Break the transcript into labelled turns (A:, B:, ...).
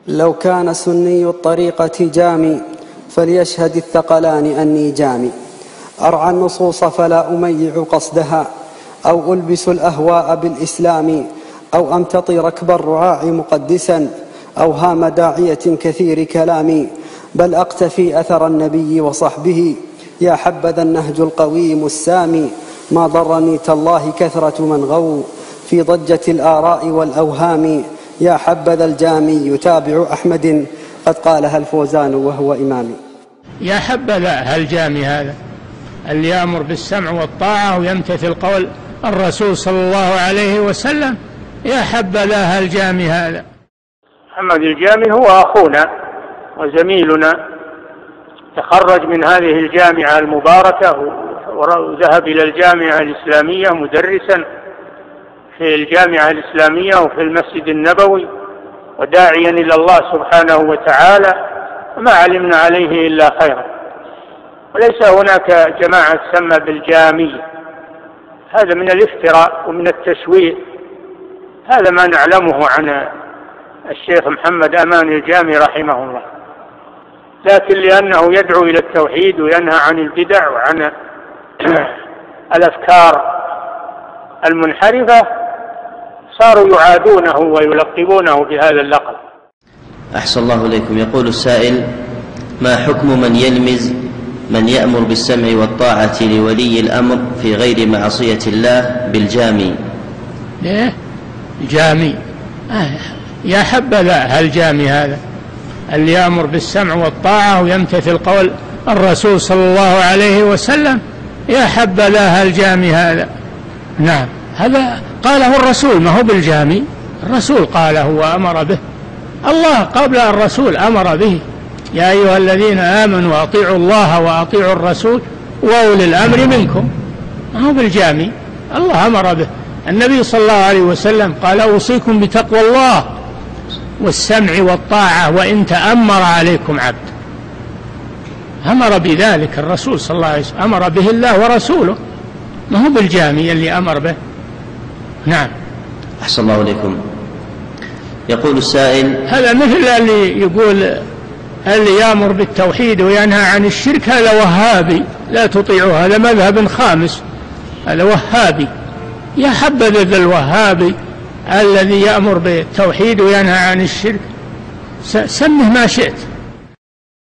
A: لو كان سني الطريقة جامي فليشهد الثقلان أني جامي. أرعى النصوص فلا أميع قصدها، أو ألبس الأهواء بالإسلام، أو أمتطي ركب الرعاع مقدسا، أو هام داعية كثير كلامي، بل أقتفي أثر النبي وصحبه، يا حبذا النهج القويم السامي. ما ضرني تالله كثرة من غووا في ضجة الآراء والأوهام، يا حبذا الجامي يتابع أحمد قد قالها الفوزان وهو إمامي.
B: يا حبذا الجامي هذا اللي يأمر بالسمع والطاعة ويمتثل قول الرسول صلى الله عليه وسلم، يا حبذا الجامي هذا.
C: محمد الجامي هو أخونا وزميلنا، تخرج من هذه الجامعة المباركة وذهب إلى الجامعة الإسلامية مدرسا في الجامعة الإسلامية وفي المسجد النبوي، وداعيا إلى الله سبحانه وتعالى، وما علمنا عليه إلا خيرا. وليس هناك جماعة تسمى بالجامية، هذا من الافتراء ومن التشويه، هذا ما نعلمه عن الشيخ محمد أمان الجامي رحمه الله. لكن لأنه يدعو إلى التوحيد وينهى عن البدع وعن الأفكار المنحرفة صاروا يعادونه ويلقبونه بهذا اللقب.
D: أحسن الله إليكم. يقول السائل: ما حكم من يلمز من يأمر بالسمع والطاعة لولي الأمر في غير معصية الله بالجامي؟
B: ليه جامي؟ يا حبذا الجامي هذا اللي يأمر بالسمع والطاعة ويمتثل قول الرسول صلى الله عليه وسلم، يا حبذا الجامي هذا. نعم، هذا قاله الرسول، ما هو بالجامي، الرسول قاله وأمر به، الله قبل الرسول أمر به: يا أيها الذين آمنوا أطيعوا الله وأطيعوا الرسول وأولي الأمر منكم. ما هو بالجامي، الله أمر به. النبي صلى الله عليه وسلم قال: أوصيكم بتقوى الله والسمع والطاعة وإن تأمر عليكم عبد. أمر بذلك الرسول صلى الله عليه وسلم، أمر به الله ورسوله، ما هو بالجامي اللي أمر به. نعم.
D: أحسن الله إليكم. يقول السائل:
B: هذا مثل اللي يقول اللي يأمر بالتوحيد وينهى عن الشرك، هذا وهابي، لا تطيعه، هذا مذهب خامس، هذا وهابي. يا حبذا ذا الوهابي الذي يأمر بالتوحيد وينهى عن الشرك، سمه ما شئت.